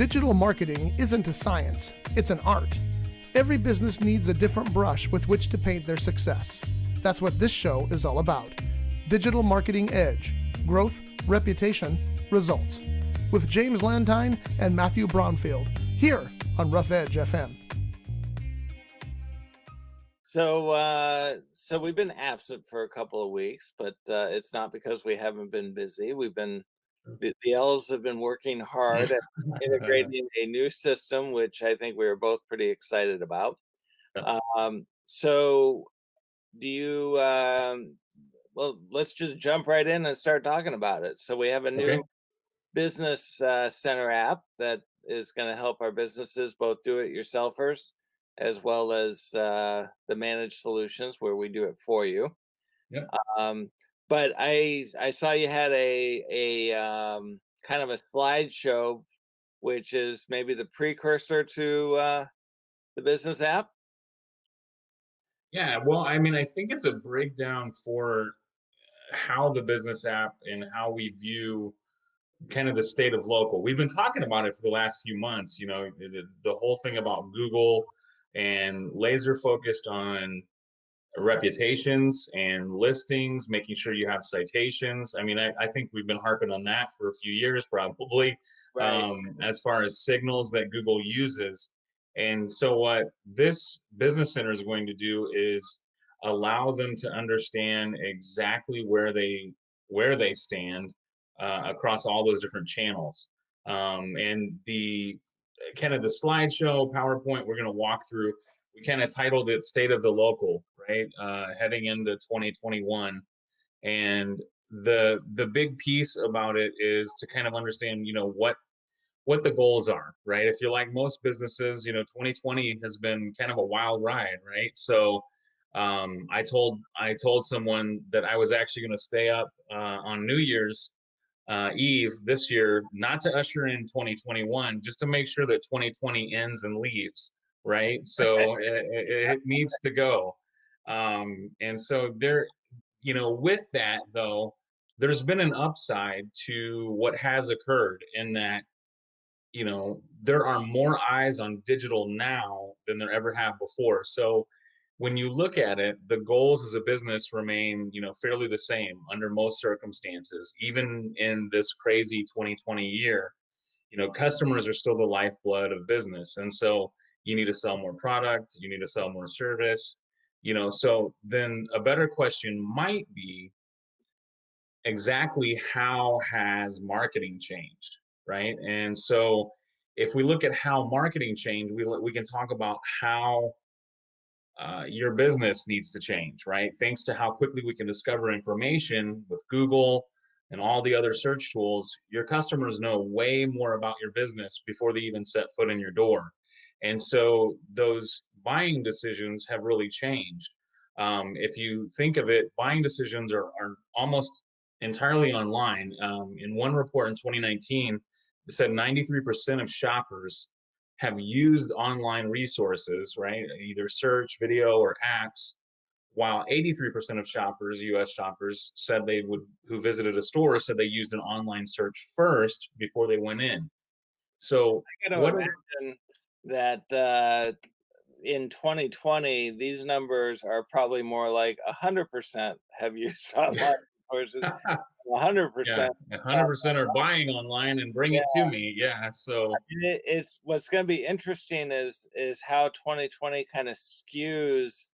Digital marketing isn't a science, it's an art. Every business needs a different brush with which to paint their success. That's what this show is all about. Digital Marketing Edge. Growth, reputation, results. With James Lantine and Matthew Braunfield, here on Rough Edge FM. So we've been absent for a couple of weeks, but it's not because we haven't been busy. The elves have been working hard at integrating a new system, which I think we were both pretty excited about. So do you, well, let's just jump right in and start talking about it. So we have a new business center app that is going to help our businesses, both do-it-yourselfers as well as the managed solutions where we do it for you. Yep. But I saw you had a kind of a slideshow, which is maybe the precursor to the business app. Yeah, well, I mean, I think it's a breakdown for how the business app and how we view kind of the state of local. We've been talking about it for the last few months, you know, the whole thing about Google and laser focused on reputations and listings, making sure you have citations. I mean, I think we've been harping on that for a few years, probably, Right. as far as signals that Google uses. And so what this business center is going to do is allow them to understand exactly where they stand across all those different channels. And the kind of the slideshow PowerPoint we're going to walk through, we kind of titled it State of the Local, right? Heading into 2021. And the big piece about it is to kind of understand, you know, what the goals are, right? If you're like most businesses, you know, 2020 has been kind of a wild ride, right? So I told someone that I was actually going to stay up on New Year's Eve this year, not to usher in 2021, just to make sure that 2020 ends and leaves, right? So it needs to go. And so there, you know, with that though, there's been an upside to what has occurred in that, you know, there are more eyes on digital now than there ever have before. So when you look at it, the goals as a business remain, you know, fairly the same under most circumstances. Even in this crazy 2020 year, you know, customers are still the lifeblood of business. And so you need to sell more product, you need to sell more service, you know. So then a better question might be, exactly how has marketing changed, right? And so if we look at how marketing changed, we can talk about how your business needs to change, right? Thanks to how quickly we can discover information with Google and all the other search tools, your customers know way more about your business before they even set foot in your door. And so those buying decisions have really changed. If you think of it, buying decisions are almost entirely online. In one report in 2019, it said 93% of shoppers have used online resources, right? Either search, video, or apps, while 83% of shoppers, US shoppers, said they would, who visited a store, said they used an online search first before they went in. So, I got to what are, imagine that in 2020, these numbers are probably more like 100% have used online courses, yeah, 100%. 100% are buying online and bring Yeah, it to me. Yeah. So, it's what's going to be interesting is how 2020 kind of skews.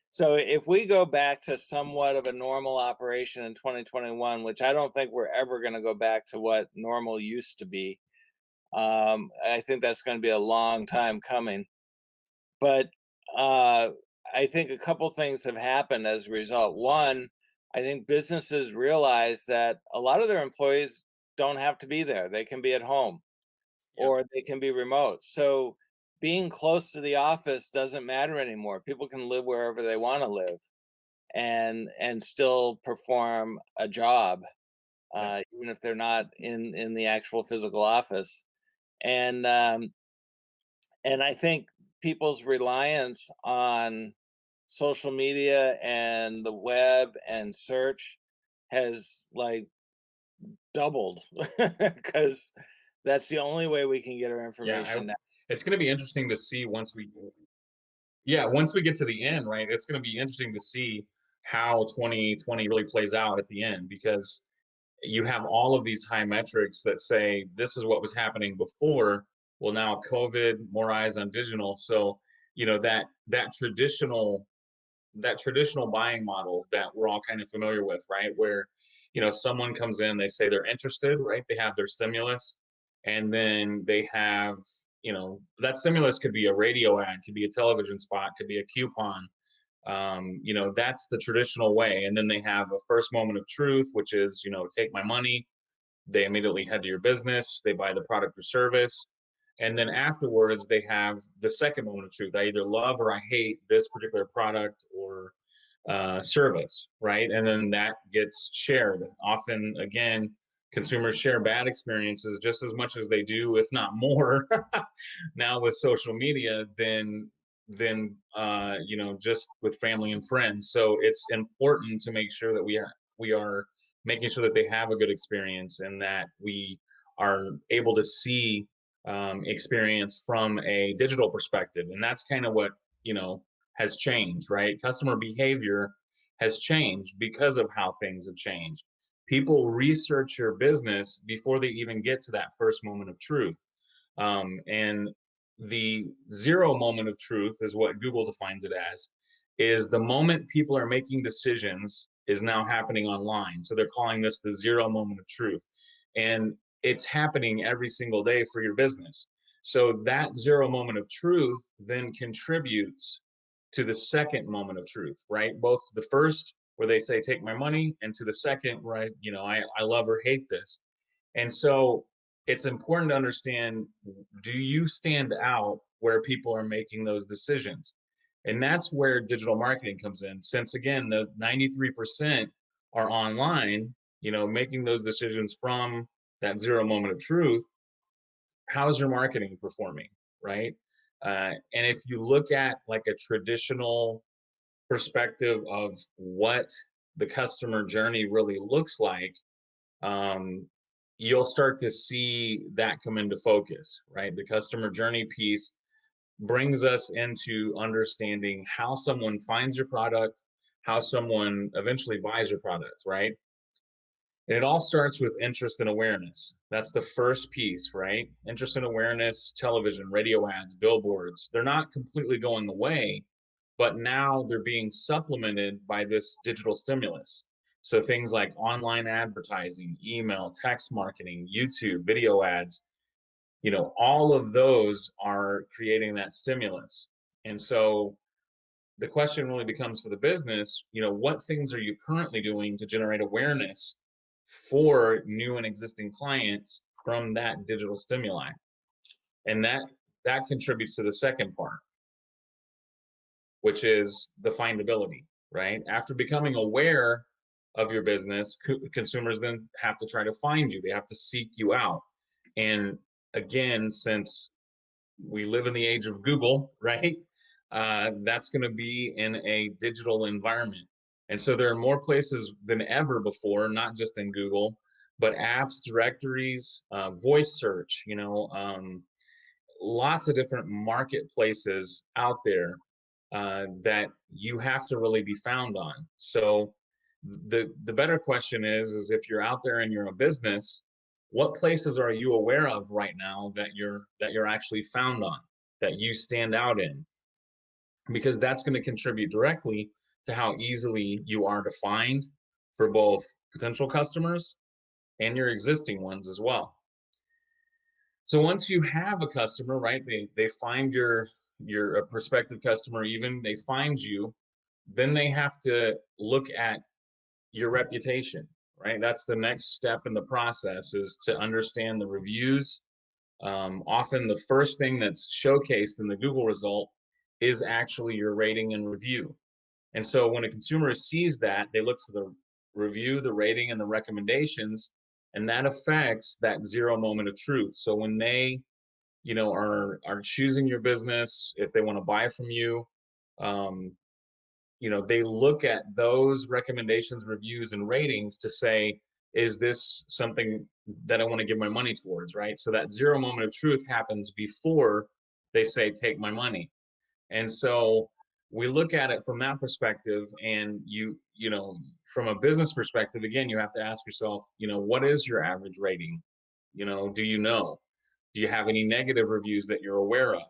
So if we go back to somewhat of a normal operation in 2021, which I don't think we're ever going to go back to what normal used to be, I think that's going to be a long time coming. But uh, I think a couple things have happened as a result. One, I think businesses realize that a lot of their employees don't have to be there; they can be at home yep. or they can be remote. So being close to the office doesn't matter anymore. People can live wherever they want to live and still perform a job, Yep. even if they're not in the actual physical office. And and I think people's reliance on social media and the web and search has like doubled because That's the only way we can get our Yeah, information now. it's going to be interesting to see once we get to the end, right? It's going to be interesting to see how 2020 really plays out at the end, because you have all of these high metrics that say this is what was happening before. Well, now COVID, more eyes on digital. So, that traditional buying model that we're all kind of familiar with, right? Where, someone comes in, they say they're interested, right? They have their stimulus, and then they have, that stimulus could be a radio ad, could be a television spot, could be a coupon. That's the traditional way. And then they have a first moment of truth, which is, take my money. They immediately head to your business, they buy the product or service. And then afterwards, they have the second moment of truth. I either love or I hate this particular product or service, right? And then that gets shared. Often, again, consumers share bad experiences just as much as they do, if not more, now with social media than just with family and friends. So it's important to make sure that we are making sure that they have a good experience, and that we are able to see experience from a digital perspective. And that's kind of what has changed, right? Customer behavior has changed because of how things have changed. People research your business before they even get to that first moment of truth. And the zero moment of truth is what Google defines it as, is the moment people are making decisions is now happening online. So they're calling this the zero moment of truth. And it's happening every single day for your business. So that zero moment of truth then contributes to the second moment of truth, right? Both to the first, where they say, take my money, and to the second, where I love or hate this. And so it's important to understand, do you stand out where people are making those decisions? And that's where digital marketing comes in. Since again, the 93% are online, making those decisions from that zero moment of truth. How's your marketing performing, right? And if you look at like a traditional perspective of what the customer journey really looks like, um, you'll start to see that come into focus, right? The customer journey piece brings us into understanding how someone finds your product, how someone eventually buys your product, right? And it all starts with interest and awareness. That's the first piece, right? Interest and awareness, television, radio ads, billboards, they're not completely going away, but now they're being supplemented by this digital stimulus. So things like online advertising, email, text marketing, YouTube, video ads, all of those are creating that stimulus. And so the question really becomes for the business, what things are you currently doing to generate awareness for new and existing clients from that digital stimuli? And that contributes to the second part, which is the findability, right? After becoming aware of your business, consumers then have to try to find you. They have to seek you out. And again, since we live in the age of Google, right? That's going to be in a digital environment. And so there are more places than ever before, not just in Google, but apps, directories, voice search, lots of different marketplaces out there that you have to really be found on. So the better question is if you're out there and you're a business, what places are you aware of right now that you're actually found on, that you stand out in? Because that's going to contribute directly to how easily you are to find for both potential customers and your existing ones as well. So once you have a customer, right, they find your a prospective customer, even they find you, then they have to look at your reputation, right? That's the next step in the process, is to understand the reviews. Often the first thing that's showcased in the Google result is actually your rating and review. And so when a consumer sees that, they look for the review, the rating, and the recommendations, and that affects that zero moment of truth. So when they, are choosing your business, if they want to buy from you, um, they look at those recommendations, reviews, and ratings to say, is this something that I want to give my money towards, right? So that zero moment of truth happens before they say, take my money. And so we look at it from that perspective, and you know, from a business perspective, again, you have to ask yourself, you know, what is your average rating? You know, do you know? Do you have any negative reviews that you're aware of?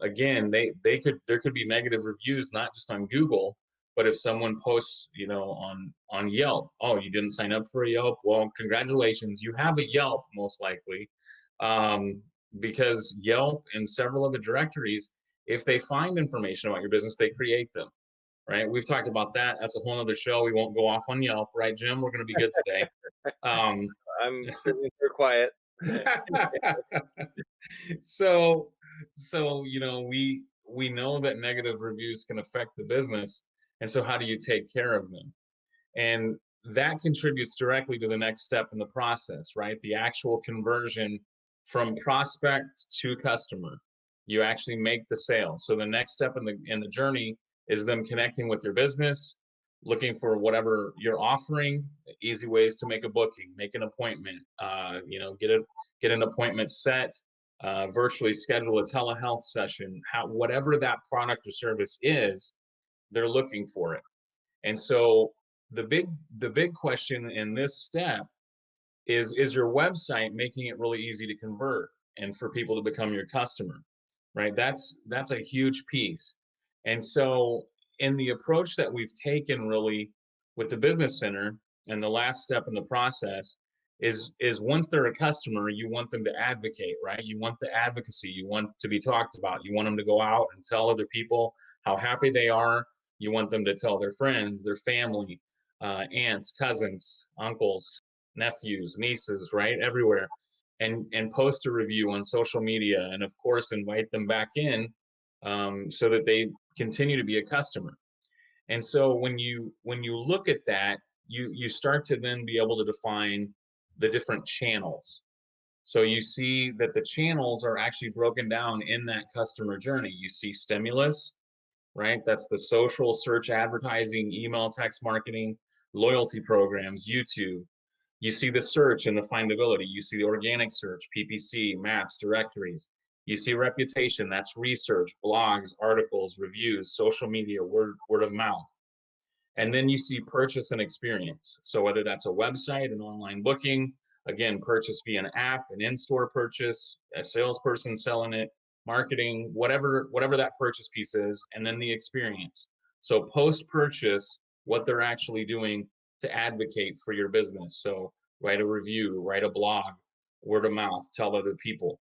Again, there could be negative reviews not just on Google, but if someone posts, you know, on Yelp, oh, you didn't sign up for a Yelp, well, congratulations, you have a Yelp most likely, um, because Yelp and several other directories, if they find information about your business, they create them, right? We've talked about that. That's a whole other show. We won't go off on Yelp, right, Jim? We're going to be good today. Um, I'm sitting here quiet. so you know, we know that negative reviews can affect the business, and so how do you take care of them? And that contributes directly to the next step in the process, right? The actual conversion from prospect to customer. You actually make the sale. So the next step in the journey is them connecting with your business, looking for whatever you're offering, easy ways to make a booking, make an appointment, you know, get an appointment set, virtually schedule a telehealth session, whatever that product or service is, they're looking for it. And so the big question in this step is your website making it really easy to convert and for people to become your customer, right? That's a huge piece. And so in the approach that we've taken really with the business center, and the last step in the process is once they're a customer, you want them to advocate, right? You want the advocacy, you want to be talked about, you want them to go out and tell other people how happy they are. You want them to tell their friends, their family, aunts, cousins, uncles, nephews, nieces, right, everywhere, and post a review on social media, and of course invite them back in, so that they continue to be a customer. And so when you look at that, you start to then be able to define the different channels. So you see that the channels are actually broken down in that customer journey. You see stimulus, right? That's the social, search advertising, email, text marketing, loyalty programs, YouTube. You see the search and the findability. You see the organic search, PPC, maps, directories. You see reputation, that's research, blogs, articles, reviews, social media, word of mouth. And then you see purchase and experience. So whether that's a website, an online booking, again, purchase via an app, an in-store purchase, a salesperson selling it, marketing, whatever that purchase piece is, and then the experience. So post-purchase, what they're actually doing to advocate for your business. So write a review, write a blog, word of mouth, tell other people.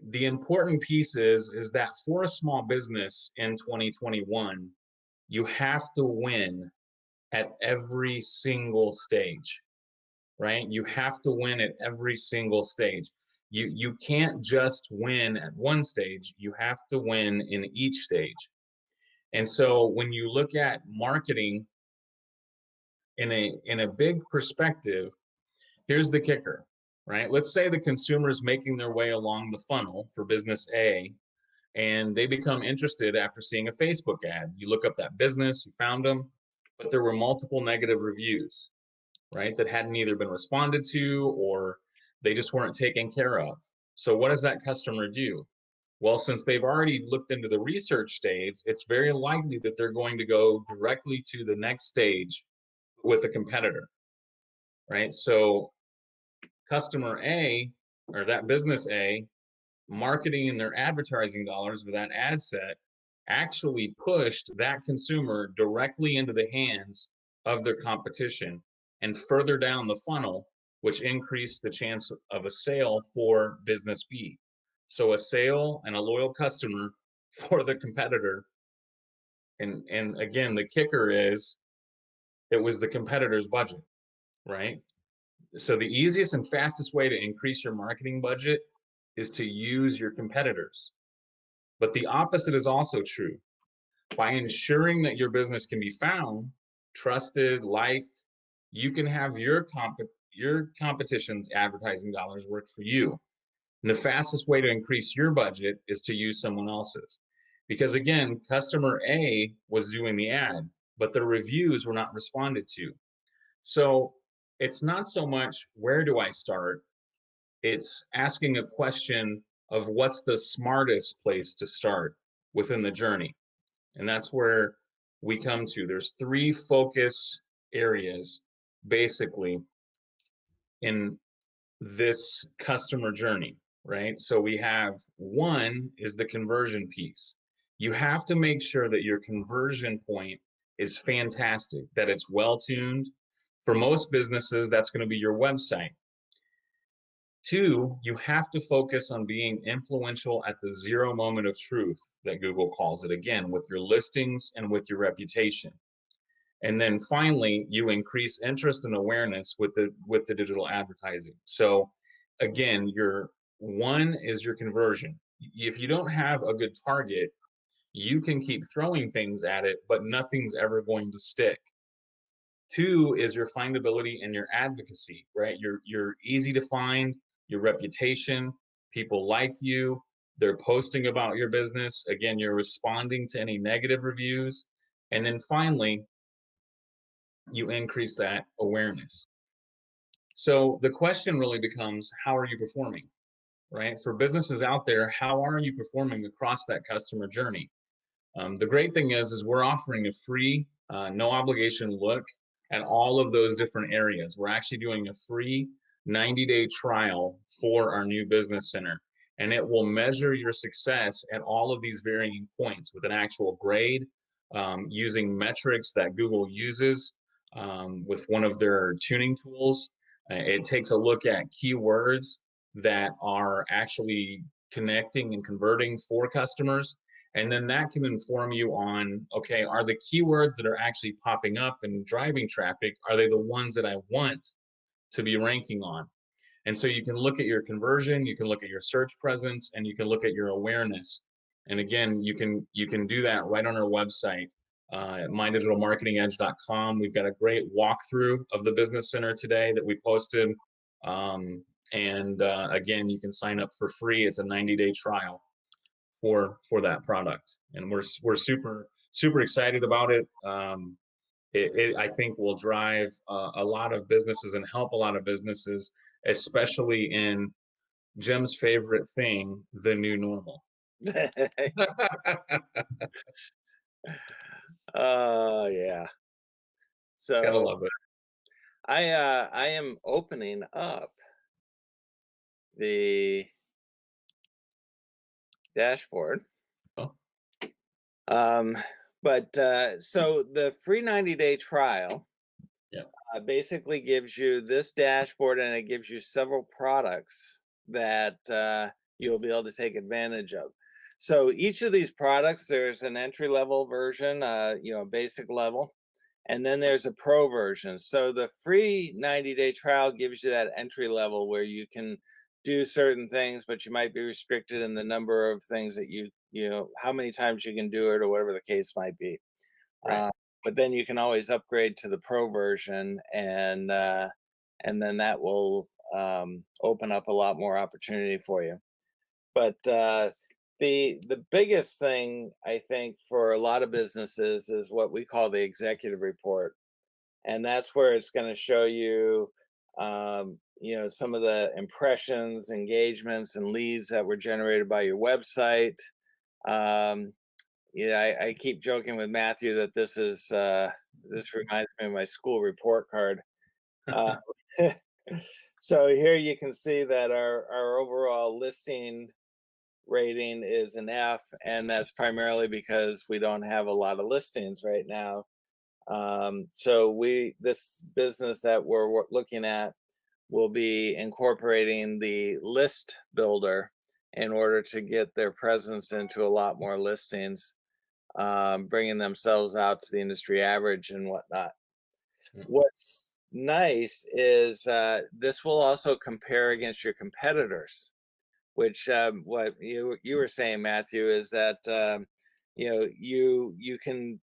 The important piece is that for a small business in 2021, you have to win at every single stage, right? You have to win at every single stage. You can't just win at one stage, you have to win in each stage. And so when you look at marketing in a big perspective, here's the kicker, right? Let's say the consumer is making their way along the funnel for business A, and they become interested after seeing a Facebook ad. You look up that business, you found them, but there were multiple negative reviews, right, that hadn't either been responded to or they just weren't taken care of. So what does that customer do? Well, since they've already looked into the research stage, it's very likely that they're going to go directly to the next stage with a competitor, right? So customer A, or that business A, marketing and their advertising dollars for that ad set actually pushed that consumer directly into the hands of their competition and further down the funnel, which increased the chance of a sale for business B. So a sale and a loyal customer for the competitor. And again, the kicker is it was the competitor's budget, right? So the easiest and fastest way to increase your marketing budget is to use your competitors. But the opposite is also true. By ensuring that your business can be found, trusted, liked, you can have your competition's advertising dollars work for you. And the fastest way to increase your budget is to use someone else's. Because again, customer A was doing the ad, but the reviews were not responded to. So it's not so much where do I start, it's asking a question of what's the smartest place to start within the journey. And that's where we come to. There's three focus areas basically in this customer journey, right? So we have one is the conversion piece. You have to make sure that your conversion point is fantastic, that it's well tuned. For most businesses, that's going to be your website. Two, you have to focus on being influential at the zero moment of truth that Google calls it, again, with your listings and with your reputation. And then finally, you increase interest and awareness with the digital advertising. So again, your one is your conversion. If you don't have a good target, you can keep throwing things at it, but nothing's ever going to stick. Two is your findability and your advocacy, right? You're easy to find, your reputation, people like you, they're posting about your business. Again, you're responding to any negative reviews. And then finally, you increase that awareness. So the question really becomes, how are you performing, right? For businesses out there, how are you performing across that customer journey? The great thing is we're offering a free, no obligation look at all of those different areas. We're actually doing a free 90-day trial for our new business center, and it will measure your success at all of these varying points with an actual grade, using metrics that Google uses with one of their tuning tools. It takes a look at keywords that are actually connecting and converting for customers. And then that can inform you on, okay, are the keywords that are actually popping up and driving traffic, are they the ones that I want to be ranking on? And so you can look at your conversion, you can look at your search presence, and you can look at your awareness. And again, you can do that right on our website, at mydigitalmarketingedge.com. We've got a great walkthrough of the business center today that we posted. And again, you can sign up for free. It's a 90-day trial for that product, and we're super excited about it. It I think will drive a lot of businesses and help a lot of businesses, especially in Jim's favorite thing, the new normal. Oh yeah. Gotta So love it. I am opening up the dashboard. Oh, Um, but so the free 90-day trial yeah, basically gives you this dashboard, and it gives you several products that you'll be able to take advantage of. So each of these products, there's an entry level version, basic level, and then there's a pro version. So the free 90-day trial gives you that entry level where you can do certain things, but you might be restricted in the number of things that how many times you can do it or whatever the case might be. right. Uh, but then you can always upgrade to the pro version, and then that will open up a lot more opportunity for you. But the biggest thing I think for a lot of businesses is what we call the executive report, and that's where it's going to show you, some of the impressions, engagements, and leads that were generated by your website. Um, yeah, I keep joking with Matthew that this reminds me of my school report card. Uh, so here you can see that our overall listing rating is an F, and that's primarily because we don't have a lot of listings right now. So this business that we're looking at will be incorporating the list builder in order to get their presence into a lot more listings, bringing themselves out to the industry average and whatnot. Mm, What's nice is this will also compare against your competitors, which what you were saying, Matthew, is that you can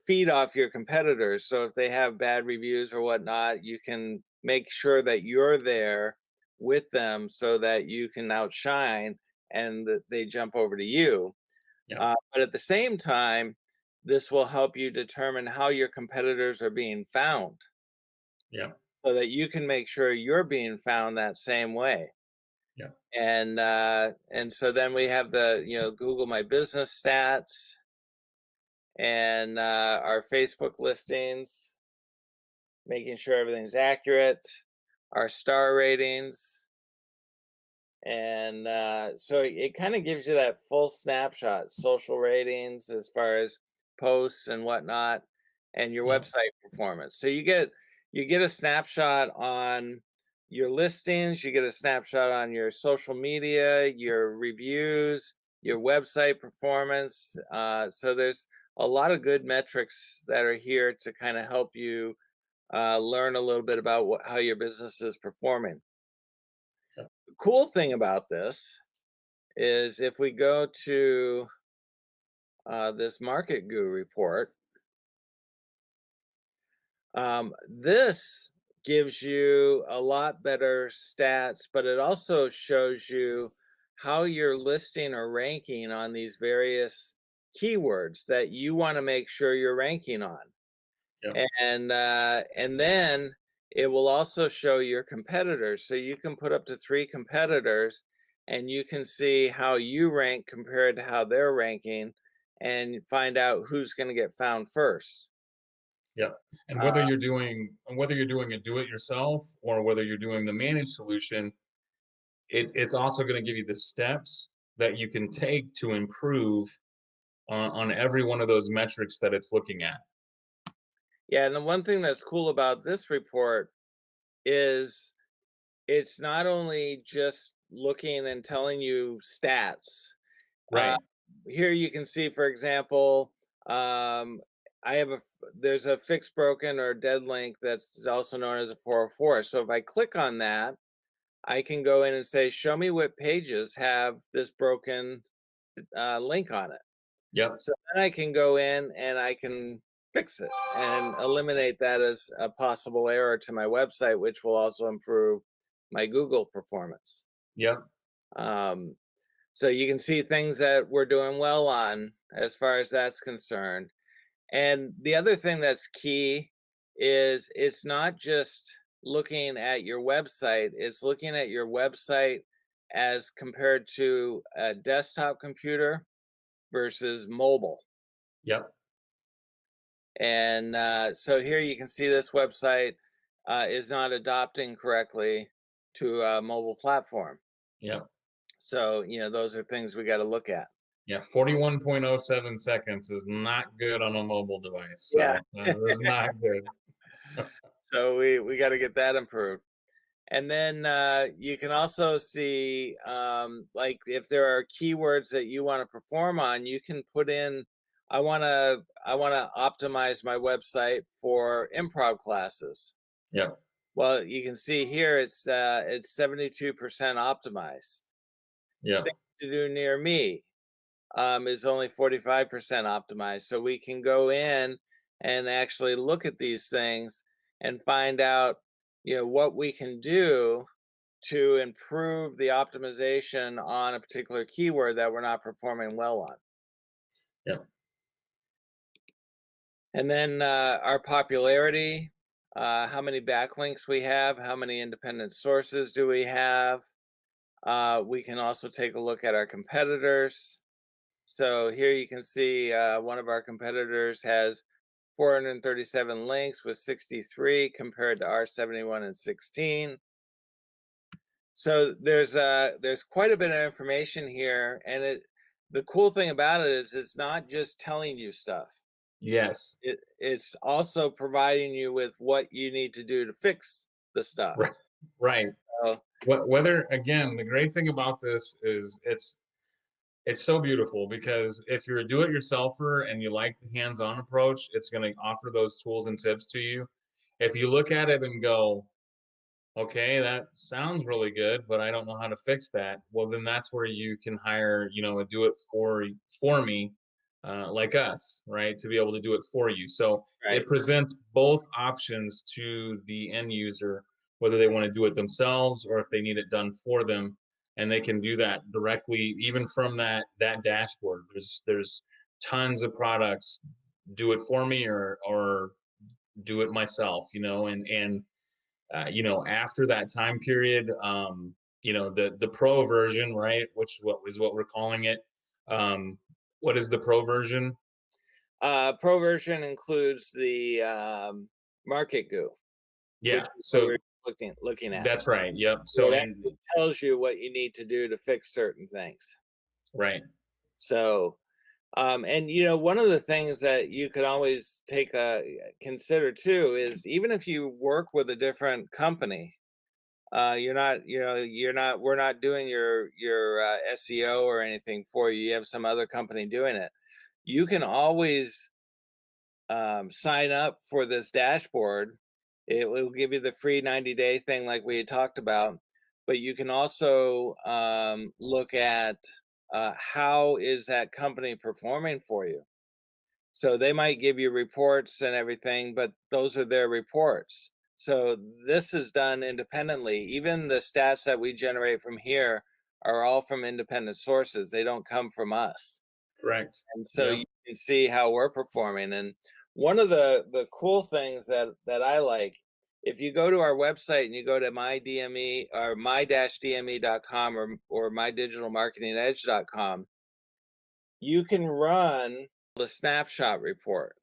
feed off your competitors. So if they have bad reviews or whatnot, you can make sure that you're there with them so that you can outshine and that they jump over to you. yeah, But at the same time, this will help you determine how your competitors are being found. Yeah. so that you can make sure you're being found that same way. Yeah. And so then we have the, Google My Business stats and our Facebook listings, making sure everything's accurate, our star ratings. And so it kind of gives you that full snapshot, social ratings as far as posts and whatnot, and your Yeah. website performance. So you get a snapshot on your listings, you get a snapshot on your social media, your reviews, your website performance. So there's a lot of good metrics that are here to kind of help you learn a little bit about how your business is performing. Yeah. The cool thing about this is if we go to this Market Guru report, this gives you a lot better stats, but it also shows you how you're listing or ranking on these various keywords that you want to make sure you're ranking on. Yeah. And then it will also show your competitors. So you can put up to 3 competitors and you can see how you rank compared to how they're ranking and find out who's going to get found first. Yeah. And Uh, whether you're doing a do it yourself or whether you're doing the managed solution, it's also going to give you the steps that you can take to improve on every one of those metrics that it's looking at. yeah, and the one thing that's cool about this report is it's not only just looking and telling you stats. Uh, Right. Here you can see, for example, I have there's a fixed broken or dead link that's also known as a 404. So if I click on that, I can go in and say, show me what pages have this broken link on it. Yep. So then I can go in and I can fix it and eliminate that as a possible error to my website, which will also improve my Google performance. Yep. Um, so you can see things that we're doing well on as far as that's concerned. And the other thing that's key is it's not just looking at your website, it's looking at your website as compared to a desktop computer versus mobile. Yep. And so here you can see this website is not adopting correctly to a mobile platform. Yep. So, those are things we got to look at. Yeah. 41.07 seconds is not good on a mobile device. So Yeah. it's not good. So we got to get that improved. And then you can also see, like if there are keywords that you want to perform on, you can put in, I want to optimize my website for improv classes. Yep. Well, you can see here it's 72% optimized. Yep. Things to do near me is only 45% optimized. So we can go in and actually look at these things and find out, what we can do to improve the optimization on a particular keyword that we're not performing well on. Yep. And then our popularity, how many backlinks we have, how many independent sources do we have. We can also take a look at our competitors. So here you can see one of our competitors has 437 links with 63 compared to our 71 and 16. So there's quite a bit of information here, and the cool thing about it is it's not just telling you stuff. Yes. It's also providing you with what you need to do to fix the stuff. Right. Right. So, Whether again, the great thing about this is it's so beautiful because if you're a do-it-yourselfer and you like the hands-on approach, it's going to offer those tools and tips to you. If you look at it and go, okay, that sounds really good, but I don't know how to fix that. Well, then that's where you can hire, a do it for me, like us, right, to be able to do it for you. So right. it presents both options to the end user, whether they want to do it themselves or if they need it done for them, and they can do that directly, even from that dashboard. There's tons of products, do it for me or do it myself, and after that time period, the pro version, right? Which what we're calling it. What is the pro version? Pro version includes the Market Goo, which Yeah. is what So we're looking at. that's right. Yep. So So it in actually tells you what you need to do to fix certain things. right. So, and one of the things that you could always consider too is even if you work with a different company, we're not doing your SEO or anything for you. You have some other company doing it. You can always sign up for this dashboard. It will give you the free 90-day thing like we had talked about, but you can also look at how is that company performing for you. So they might give you reports and everything, but those are their reports. So this is done independently. Even the stats that we generate from here are all from independent sources. They don't come from us. Correct. And so Yep. you can see how we're performing. And one of the cool things that I like, if you go to our website and you go to my-dme or my-dme.com or mydigitalmarketingedge.com, you can run the snapshot report.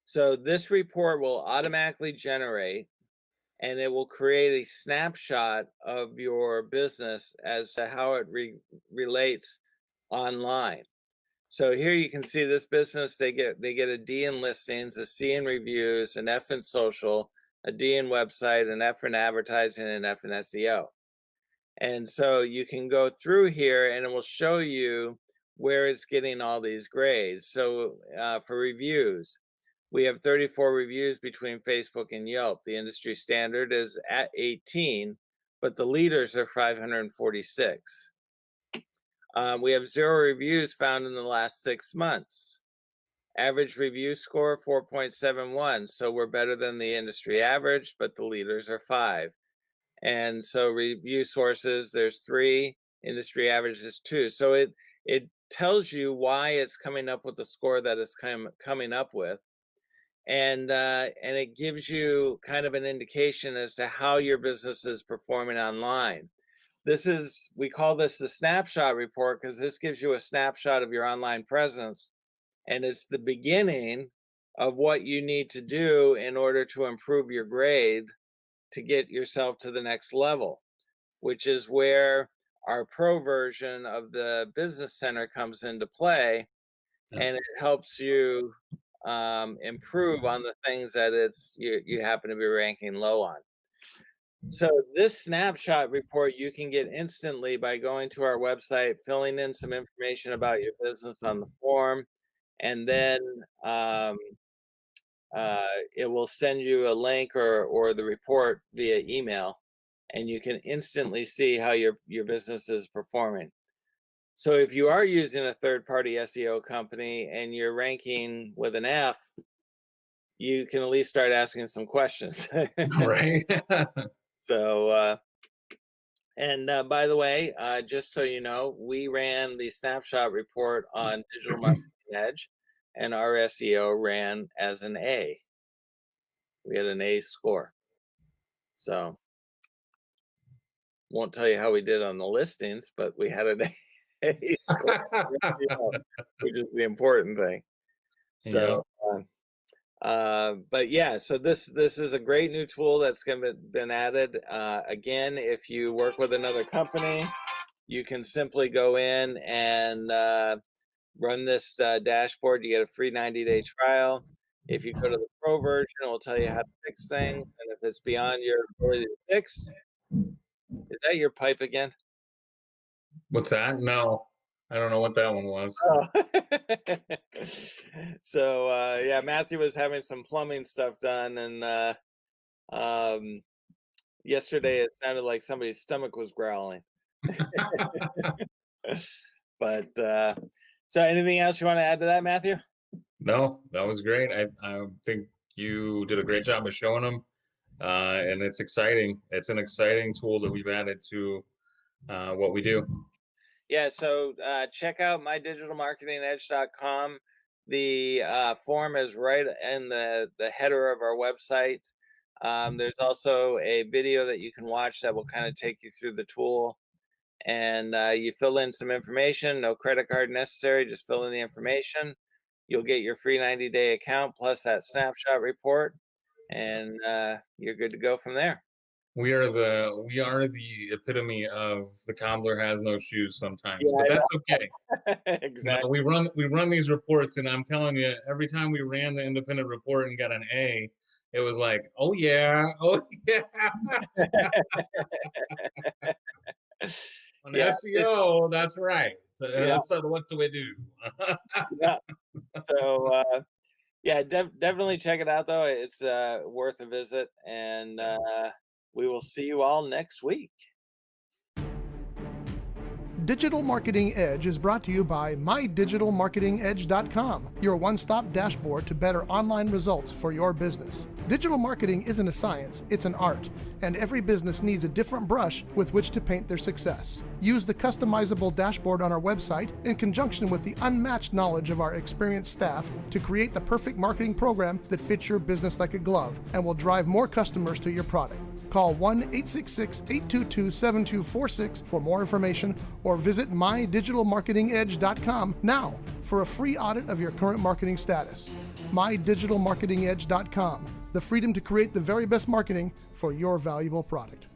So this report will automatically generate and it will create a snapshot of your business as to how it relates online. So here you can see this business, they get a D in listings, a C in reviews, an F in social, a D in website, an F in advertising, and an F in SEO. And so you can go through here and it will show you where it's getting all these grades. So for reviews, we have 34 reviews between Facebook and Yelp. The industry standard is at 18, but the leaders are 546. We have 0 reviews found in the last 6 months. Average review score 4.71. So we're better than the industry average, but the leaders are 5. And so review sources, there's 3, industry average is 2. So it tells you why it's coming up with the score that it's coming up with. And it gives you kind of an indication as to how your business is performing online. We call this the snapshot report because this gives you a snapshot of your online presence, and it's the beginning of what you need to do in order to improve your grade to get yourself to the next level, which is where our pro version of the Business Center comes into play, and it helps you improve on the things that you happen to be ranking low on. So this snapshot report you can get instantly by going to our website, filling in some information about your business on the form, and then it will send you a link or the report via email, and you can instantly see how your business is performing. So if you are using a third-party SEO company and you're ranking with an F, you can at least start asking some questions. Right. So, and by the way, just so you know, we ran the snapshot report on Digital Marketing Edge, and our SEO ran as an A. We had an A score. So, won't tell you how we did on the listings, but we had an A score, which is the important thing. So, but yeah, so this is a great new tool that's been added. Again, if you work with another company, you can simply go in and run this dashboard. You get a free 90-day trial. If you go to the pro version, it will tell you how to fix things. And if it's beyond your ability to fix, is that your pipe again? What's that? No, I don't know what that one was. Oh. So yeah, Matthew was having some plumbing stuff done, and yesterday it sounded like somebody's stomach was growling. But so anything else you want to add to that, Matthew? No, that was great. I think you did a great job of showing them, and it's exciting. It's an exciting tool that we've added to what we do. Yeah, so check out mydigitalmarketingedge.com. The form is right in the header of our website. There's also a video that you can watch that will kind of take you through the tool. And you fill in some information, no credit card necessary, just fill in the information. You'll get your free 90-day account plus that snapshot report, and you're good to go from there. We are the epitome of the cobbler has no shoes sometimes, Yeah, but I that's okay. know. You know, Exactly. we run these reports, and I'm telling you, every time we ran the independent report and got an A, it was like, oh yeah, oh yeah. On Yeah, SEO, that's right. So, yeah, what do we do? yeah. So yeah, definitely check it out though. It's worth a visit, and we will see you all next week. Digital Marketing Edge is brought to you by MyDigitalMarketingEdge.com, your one-stop dashboard to better online results for your business. Digital marketing isn't a science, it's an art, and every business needs a different brush with which to paint their success. Use the customizable dashboard on our website in conjunction with the unmatched knowledge of our experienced staff to create the perfect marketing program that fits your business like a glove and will drive more customers to your product. Call 1-866-822-7246 for more information or visit MyDigitalMarketingEdge.com now for a free audit of your current marketing status. MyDigitalMarketingEdge.com, the freedom to create the very best marketing for your valuable product.